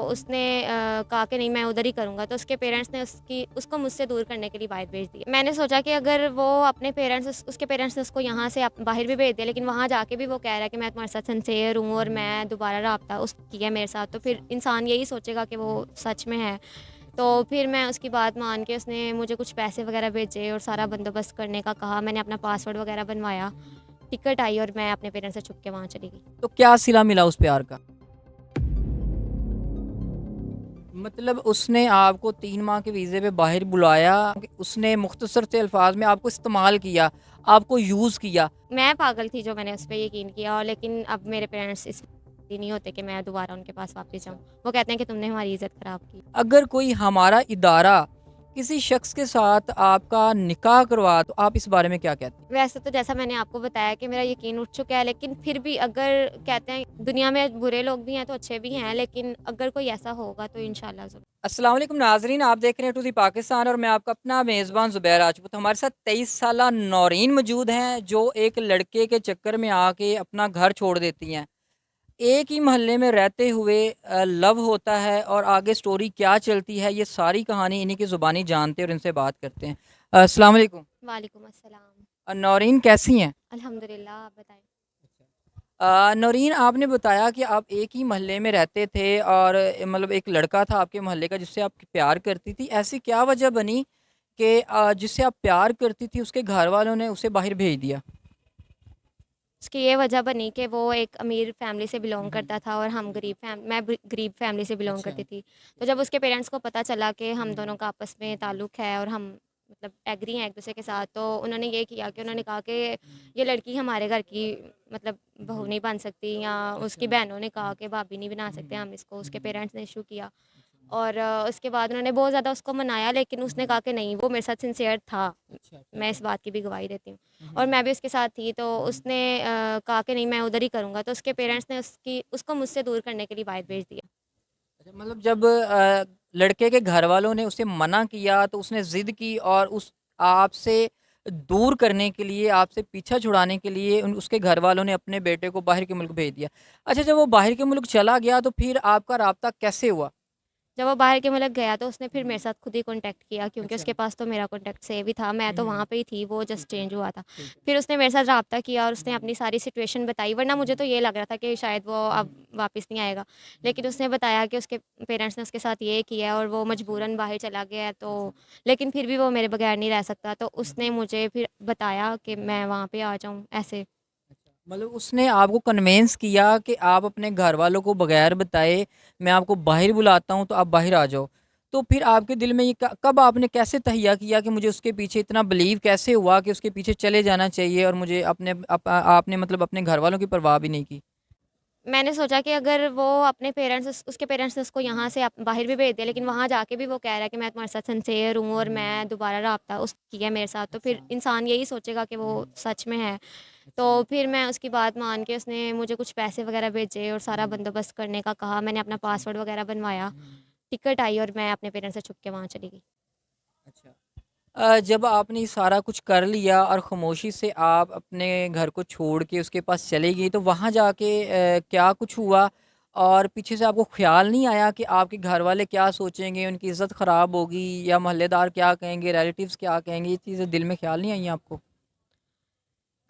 उसने कहा कि नहीं मैं उधर ही करूँगा, तो उसके पेरेंट्स ने उसको मुझसे दूर करने के लिए बाहर भेज दिया। मैंने सोचा कि अगर वो अपने पेरेंट्स उसके पेरेंट्स ने उसको यहाँ से बाहर भी भेज दिया, लेकिन वहाँ जाके भी वो कह रहा है कि मैं तुम्हारे साथ सिंसियर हूँ और मैं दोबारा रब्ता किया मेरे साथ, तो फिर इंसान यही सोचेगा कि वो सच में है। तो फिर मैं उसकी बात मान के उसने मुझे कुछ पैसे वगैरह भेजे और सारा बंदोबस्त करने का कहा। मैंने अपना पासवर्ड वगैरह बनवाया, टिकट आई और मैं अपने पेरेंट्स से छुप के वहाँ चली गई। तो क्या सिला मिला उस प्यार का? मतलब उसने आपको 3 माह के वीज़े पे बाहर बुलाया, उसने मुख्तसर से अल्फाज में आपको इस्तेमाल किया, आपको यूज़ किया। मैं पागल थी जो मैंने उस पे यकीन किया, और लेकिन अब मेरे पेरेंट्स इस नहीं होते कि मैं दोबारा उनके पास वापस जाऊँ। वो कहते हैं कि तुमने हमारी इज़्ज़त ख़राब की। अगर कोई हमारा इदारा किसी शख्स के साथ आपका निकाह करवा, तो आप इस बारे में क्या कहती हैं? वैसे तो जैसा मैंने आपको बताया कि मेरा यकीन उठ चुका है, लेकिन फिर भी अगर कहते हैं दुनिया में बुरे लोग भी हैं तो अच्छे भी हैं, लेकिन अगर कोई ऐसा होगा तो इंशाल्लाह ज़रूर। अस्सलाम वालेकुम नाज़रीन, आप देख रहे हैं टू दी पाकिस्तान और मैं आपका अपना मेज़बान ज़ुबैर राजपूत। हमारे साथ 23 साला नौरीन मौजूद हैं, जो एक लड़के के चक्कर में आके अपना घर छोड़ देती हैं। एक ही मोहल्ले में रहते हुए लव होता है और आगे स्टोरी क्या चलती है, ये सारी कहानी इन्हीं की ज़ुबानी जानते हैं और इनसे बात करते हैं। अस्सलाम वालेकुम। वालेकुम अस्सलाम। नौरीन कैसी हैं? अल्हम्दुलिल्लाह, आप बताएँ? नौरीन, आपने बताया कि आप एक ही मोहल्ले में रहते थे और मतलब एक लड़का था आपके मोहल्ले का जिससे आप प्यार करती थी। ऐसी क्या वजह बनी कि जिससे आप प्यार करती थी उसके घर वालों ने उसे बाहर भेज दिया? उसकी ये वजह बनी कि वो एक अमीर फैमिली से बिलोंग करता था और मैं गरीब फैमिली से बिलोंग करती थी। तो जब उसके पेरेंट्स को पता चला कि हम दोनों का आपस में ताल्लुक़ है और हम मतलब एग्री हैं एक-दूसरे के साथ, तो उन्होंने ये किया कि उन्होंने कहा कि ये लड़की हमारे घर की मतलब बहू नहीं बन सकती, या उसकी बहनों ने कहा कि भाभी नहीं बना सकते हम इसको, उसके पेरेंट्स ने इश्यू किया। और उसके बाद उन्होंने बहुत ज़्यादा उसको मनाया, लेकिन उसने कहा कि नहीं, वो मेरे साथ सिंसियर था। मैं इस बात की भी गवाही देती हूँ, और मैं भी उसके साथ थी। तो उसने कहा कि नहीं मैं उधर ही करूँगा, तो उसके पेरेंट्स ने उसको मुझसे दूर करने के लिए बाहर भेज दिया। अच्छा, मतलब जब लड़के के घर वालों ने उसे मना किया तो उसने ज़िद की और उस आपसे दूर करने के लिए, आपसे पीछा छुड़ाने के लिए उसके घर वालों ने अपने बेटे को बाहर के मुल्क भेज दिया। अच्छा, जब वो बाहर के मुल्क चला गया तो फिर आपका राब्ता कैसे हुआ? जब वो बाहर के मुल्क गया तो उसने फिर मेरे साथ खुद ही कॉन्टैक्ट किया, क्योंकि उसके पास तो मेरा कॉन्टैक्ट सेव ही था, मैं तो वहाँ पे ही थी, वो जस्ट चेंज हुआ था। फिर उसने मेरे साथ रब्ता किया और उसने अपनी सारी सिचुएशन बताई, वरना मुझे तो ये लग रहा था कि शायद वो अब वापस नहीं आएगा। लेकिन उसने बताया कि उसके पेरेंट्स ने उसके साथ ये किया और वो मजबूरन बाहर चला गया है, तो लेकिन फिर भी वो मेरे बगैर नहीं रह सकता, तो उसने मुझे फिर बताया कि मैं वहाँ पे आ जाऊँ, ऐसे। मतलब उसने आपको कन्विंस किया कि आप अपने घर वालों को बगैर बताए मैं आपको बाहर बुलाता हूँ तो आप बाहर आ जाओ। तो फिर आपके दिल में ये कब आपने कैसे तहिया किया कि मुझे उसके पीछे इतना बिलीव कैसे हुआ कि उसके पीछे चले जाना चाहिए और मुझे आपने मतलब अपने घर वालों की परवाह भी नहीं की? मैंने सोचा कि अगर वो अपने उसके पेरेंट्स ने उसको यहाँ से बाहर भी भेज दिया, लेकिन वहाँ जाके भी वो कह रहा है कि मैं तुम्हारे साथ सिंसियर हूँ और मैं दोबारा रब्ता किया मेरे साथ, तो फिर इंसान यही सोचेगा कि वो सच में है। तो फिर मैं उसकी बात मान के उसने मुझे कुछ पैसे वगैरह भेजे और सारा बंदोबस्त करने का कहा। मैंने अपना पासवर्ड वगैरह बनवाया, टिकट आई और मैं अपने पेरेंट्स से छुप के वहाँ चली गई। अच्छा। जब आपने ये सारा कुछ कर लिया और ख़ामोशी से आप अपने घर को छोड़ के उसके पास चली गई, तो वहाँ जाके क्या कुछ हुआ? और पीछे से आपको ख़्याल नहीं आया कि आपके घर वाले क्या सोचेंगे, उनकी इज़्ज़त ख़राब होगी या मोहल्लेदार क्या कहेंगे, रिलेटिव्स क्या कहेंगे? ये चीज़ें दिल में ख़्याल नहीं आई आपको?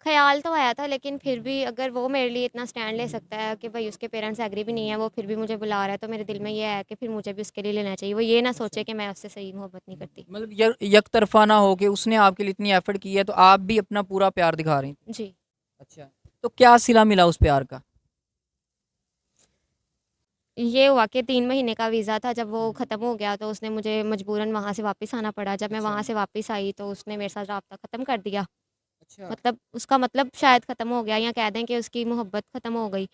ख़्याल तो आया था, लेकिन फिर भी अगर वो मेरे लिए इतना स्टैंड ले सकता है कि भई उसके पेरेंट्स एग्री भी नहीं है, वो फिर भी मुझे बुला रहा है, तो मेरे दिल में ये है कि फिर मुझे भी उसके लिए लेना चाहिए। वो ये ना सोचे कि मैं उससे सही मोहब्बत नहीं करती। मतलब एक तरफ़ा ना हो के उसने आपके लिए इतनी एफ़र्ट की है, तो आप भी अपना पूरा प्यार दिखा रही थी। जी। अच्छा। तो क्या सिला मिला उस प्यार का? ये हुआ कि 3 महीने का वीज़ा था, जब वो ख़त्म हो गया तो उसने मुझे मजबूरन वहाँ से वापस आना पड़ा। जब मैं वहाँ से वापस आई तो उसने मेरे साथ राब्ता ख़त्म कर दिया। अच्छा। मतलब उसका मतलब शायद ख़त्म हो गया, या कह दें कि उसकी मोहब्बत ख़त्म हो गई।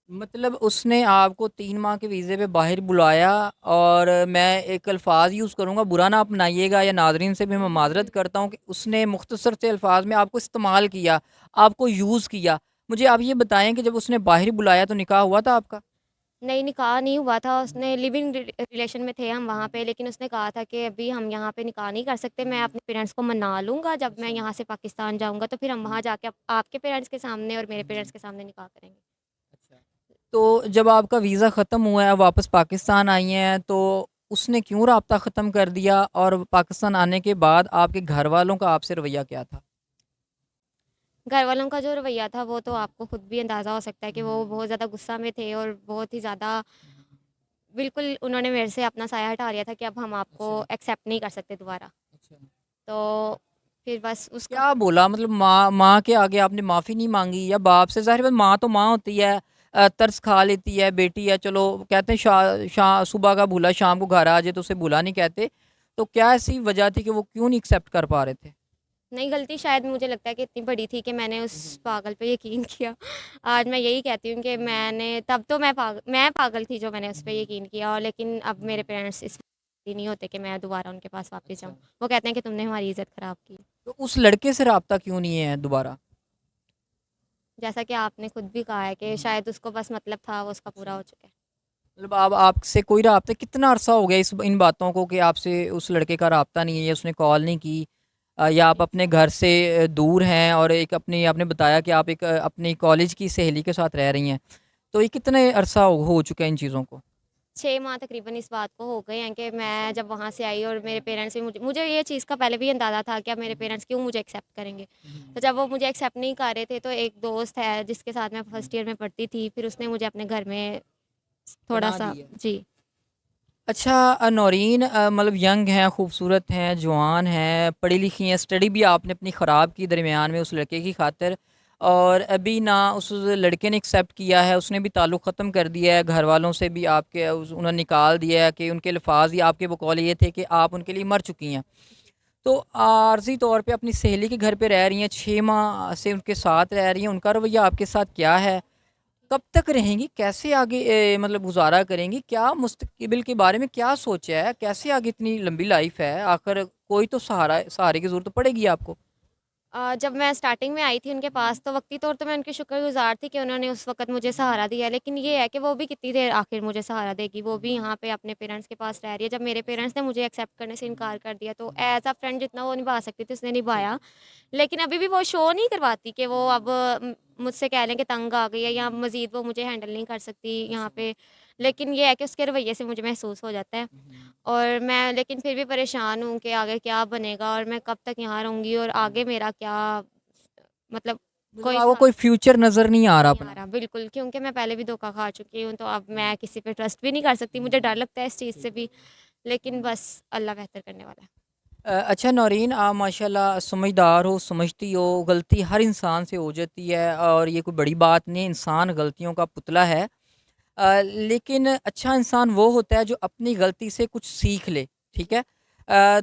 मतलब उसने आपको 3 माह के वीज़े पे बाहर बुलाया और मैं एक अल्फ़ाज़ यूज़ करूँगा, बुरा ना अपनाइएगा या नाज़रीन से भी मैं माज़रत करता हूँ कि उसने मुख्तसर से अल्फ़ाज़ में आपको इस्तेमाल किया, आपको यूज़ किया। मुझे आप ये बताएँ कि जब उसने बाहर बुलाया तो निकाह हुआ था आपका? नहीं, निकाह नहीं हुआ था, उसने लिव इन रिलेशन में थे हम वहाँ पे, लेकिन उसने कहा था कि अभी हम यहाँ पे निकाह नहीं कर सकते, मैं अपने पेरेंट्स को मना लूँगा, जब मैं यहाँ से पाकिस्तान जाऊँगा तो फिर हम वहाँ जाके आपके पेरेंट्स के सामने और मेरे पेरेंट्स के सामने निकाह करेंगे। अच्छा। तो जब आपका वीज़ा ख़त्म हुआ है, वापस पाकिस्तान आई हैं, तो उसने क्यों राब्ता ख़त्म कर दिया? और पाकिस्तान आने के बाद आपके घर वालों का आपसे रवैया क्या था? घर वालों का जो रवैया था वो तो आपको खुद भी अंदाज़ा हो सकता है कि वो बहुत ज़्यादा गुस्सा में थे और बहुत ही ज़्यादा बिल्कुल उन्होंने मेरे से अपना साया हटा लिया था कि अब हम आपको अच्छा, एक्सेप्ट नहीं कर सकते दोबारा। अच्छा। तो फिर बस उसका क्या बोला मतलब माँ के आगे आपने माफ़ी नहीं माँगी या बाप से? ज़ाहिर बात माँ तो माँ होती है, तरस खा लेती है, बेटी है चलो कहते हैं सुबह का भूला शाम को घर आ जाए तो उसे बुरा नहीं कहते। तो क्या ऐसी वजह थी कि वो क्यों नहीं एक्सेप्ट कर पा रहे थे? नहीं गलती शायद मुझे लगता है कि इतनी बड़ी थी कि मैंने उस हुँ, हुँ। पागल पे यकीन किया। आज मैं यही कहती हूँ कि मैंने तब तो मैं पागल थी जो मैंने उस पे यकीन किया और लेकिन अब मेरे पेरेंट्स इस नहीं होते कि मैं दोबारा उनके पास वापस अच्छा। जाऊँ। वो कहते हैं कि तुमने हमारी इज़्ज़त ख़राब की। तो उस लड़के से राब्ता क्यों नहीं है दोबारा? जैसा कि आपने खुद भी कहा है कि शायद उसको बस मतलब था, वो उसका पूरा अच्छा। हो चुका है। मतलब अब आपसे कोई राब्ता कितना अरसा हो गया इन बातों को कि आपसे उस लड़के का राब्ता नहीं है या उसने कॉल नहीं की, या आप अपने घर से दूर हैं और एक अपनी आपने बताया कि आप एक अपनी कॉलेज की सहेली के साथ रह रही हैं। तो ये कितने अरसा हो चुका है इन चीज़ों को? 6 माह तकरीबन इस बात को हो गए हैं कि अच्छा। मैं जब वहाँ से आई और मेरे पेरेंट्स भी मुझे मुझे ये चीज़ का पहले भी अंदाज़ा था कि अब मेरे हुँ, हुँ। पेरेंट्स क्यों मुझे एक्सेप्ट करेंगे। हुँ, तो हुँ। जब वो मुझे एक्सेप्ट नहीं कर रहे थे तो एक दोस्त है जिसके साथ मैं हुँ। फर्स्ट ईयर में पढ़ती थी, फिर उसने मुझे अपने घर में पनाह थोड़ा-सा दी है। जी। अच्छा, नौरीन मतलब यंग हैं, खूबसूरत हैं, जवान हैं, पढ़ी लिखी हैं, स्टडी भी आपने अपनी ख़राब की दरमियान में उस लड़के की खातिर, और अभी ना उस लड़के ने एक्सेप्ट किया है, उसने भी ताल्लुक़ ख़त्म कर दिया है, घर वालों से भी आपके उन्होंने निकाल दिया है कि उनके अल्फाज ही आपके बकौल ये थे कि आप उनके लिए मर चुकी हैं। तो आर्ज़ी तौर पे अपनी सहेली के घर पे रह रही हैं, 6 माह से उनके साथ रह रही हैं, उनका रवैया आपके साथ क्या है? कब तक रहेंगी? कैसे आगे मतलब गुज़ारा करेंगी? क्या मुस्तक़बिल के बारे में क्या सोचा है? कैसे आगे इतनी लंबी लाइफ़ है, आखिर कोई तो सहारे की ज़रूरत तो पड़ेगी आपको। जब मैं स्टार्टिंग में आई थी उनके पास तो वक़्ती तौर पे मैं उनकी शुक्रगुज़ार थी कि उन्होंने उस वक़्त मुझे सहारा दिया। लेकिन ये है कि वो भी कितनी देर आखिर मुझे सहारा देगी, वो भी यहाँ पे अपने पेरेंट्स के पास रह रही है। जब मेरे पेरेंट्स ने मुझे एक्सेप्ट करने से इनकार कर दिया तो एज़ अ फ्रेंड जितना वो निभा सकती थी उसने निभाया। लेकिन अभी भी वो शो नहीं करवाती कि वो अब मुझसे कह लें कि तंग आ गई है या मज़ीद वो मुझे हैंडल नहीं कर सकती यहाँ अच्छा। पे। लेकिन ये है कि उसके रवैये से मुझे महसूस हो जाता है हुँ, हुँ। और मैं लेकिन फिर भी परेशान हूँ कि आगे क्या बनेगा और मैं कब तक यहाँ रहूँगी और आगे मेरा क्या मतलब मतलब कोई आपको सा कोई फ्यूचर नज़र नहीं आ रहा नहीं आ अपना? रहा बिल्कुल क्योंकि मैं पहले भी धोखा खा चुकी हूँ, तो अब मैं किसी पे ट्रस्ट भी नहीं कर सकती। मुझे डर लगता है इस चीज़ से भी, लेकिन बस अल्लाह बेहतर करने वाला है। अच्छा नौरीन, आप माशाल्लाह समझदार हो, समझती हो, गलती हर इंसान से हो जाती है और ये कोई बड़ी बात नहीं है, इंसान गलतियों का पुतला है। लेकिन अच्छा इंसान वो होता है जो अपनी गलती से कुछ सीख ले, ठीक है?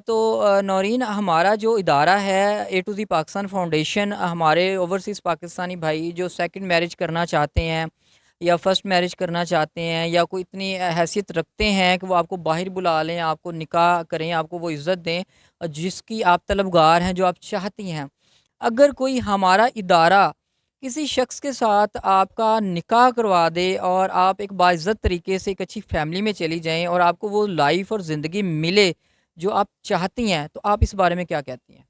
तो नौरीन, हमारा जो इदारा है ए टू ज़ी पाकिस्तान फाउंडेशन, हमारे ओवरसीज़ पाकिस्तानी भाई जो सेकंड मैरिज करना चाहते हैं या फर्स्ट मैरिज करना चाहते हैं या कोई इतनी हैसियत रखते हैं कि वो आपको बाहर बुला लें, आपको निकाह करें, आपको वो इज़्ज़त दें जिसकी आप तलबगार हैं, जो आप चाहती हैं। अगर कोई हमारा इदारा किसी शख्स के साथ आपका निकाह करवा दे और आप एक बाइज़्ज़त तरीके से एक अच्छी फैमिली में चली जाएँ और आपको वो लाइफ़ और ज़िंदगी मिले जो आप चाहती हैं, तो आप इस बारे में क्या कहती हैं?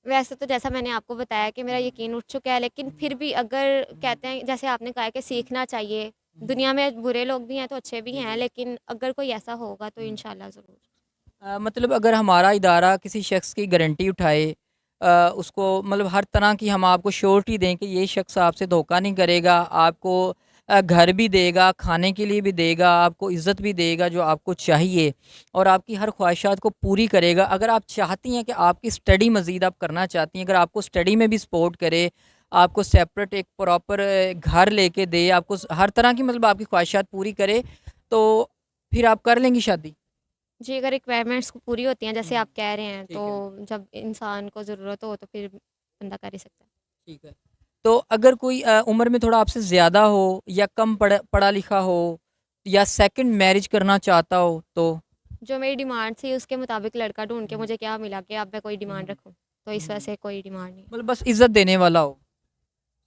वैसे तो जैसा मैंने आपको बताया कि मेरा यकीन उठ चुका है, लेकिन फिर भी अगर कहते हैं जैसे आपने कहा है कि सीखना चाहिए, दुनिया में बुरे लोग भी हैं तो अच्छे भी जी, हैं, जी। लेकिन अगर कोई ऐसा होगा तो इंशाल्लाह ज़रूर। मतलब अगर हमारा इदारा किसी शख्स की गारंटी उठाए, उसको मतलब हर तरह की हम आपको श्योरिटी दें कि ये शख्स आपसे धोखा नहीं करेगा, आपको घर भी देगा, खाने के लिए भी देगा, आपको इज़्ज़त भी देगा जो आपको चाहिए और आपकी हर ख्वाहिशात को पूरी करेगा। अगर आप चाहती हैं कि आपकी स्टडी मज़ीद आप करना चाहती हैं, अगर आपको स्टडी में भी सपोर्ट करे, आपको सेपरेट एक प्रॉपर घर लेके दे, आपको हर तरह की मतलब आपकी ख्वाहिशात पूरी करे, तो फिर आप कर लेंगी शादी? जी, अगर रिक्वायरमेंट्स पूरी होती हैं जैसे हुँ, आप कह रहे हैं, ठीक है। तो जब इंसान को ज़रूरत हो तो फिर बंदा कर ही सकता है। ठीक है। तो अगर कोई उम्र में थोड़ा आपसे ज़्यादा हो या कम पढ़ा लिखा हो या सेकंड मैरिज करना चाहता हो तो? जो मेरी डिमांड थी उसके मुताबिक लड़का ढूँढ के हुँ, मुझे क्या मिला कि अब मैं कोई हुँ, डिमांड हुँ, रखूँ, तो इस वजह हुँ। से कोई डिमांड नहीं है। मतलब बस इज़्ज़त देने वाला हो।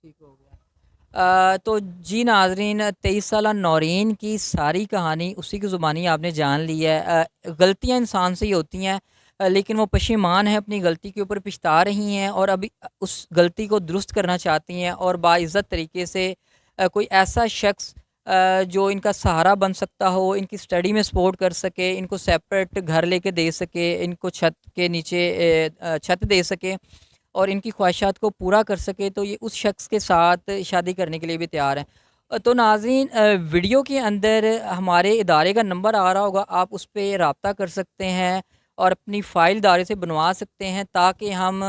ठीक हो गया। तो जी नाज़रीन, 23 साला नौरीन की सारी कहानी उसी की ज़ुबानी आपने जान ली है। गलतियाँ इंसान से ही होती हैं, लेकिन वो पशेमान हैं, अपनी गलती के ऊपर पछता रही हैं और अभी उस गलती को दुरुस्त करना चाहती हैं और बाइज़्ज़त तरीके से कोई ऐसा शख्स जो इनका सहारा बन सकता हो, इनकी स्टडी में सपोर्ट कर सके, इनको सेपरेट घर लेके दे सके, इनको छत के नीचे छत दे सके और इनकी ख्वाहिशात को पूरा कर सके, तो ये उस शख्स के साथ शादी करने के लिए भी तैयार हैं। तो नाज़रीन, वीडियो के अंदर हमारे इदारे का नंबर आ रहा होगा, आप उस पे रब्ता कर सकते हैं और अपनी फ़ाइल इदारे से बनवा सकते हैं, ताकि हम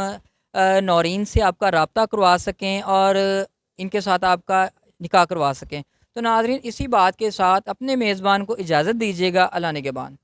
नौरीन से आपका रब्ता करवा सकें और इनके साथ आपका निकाह करवा सकें। तो नाज़रीन, इसी बात के साथ अपने मेज़बान को इजाज़त दीजिएगा। अल्लाह निगहबान।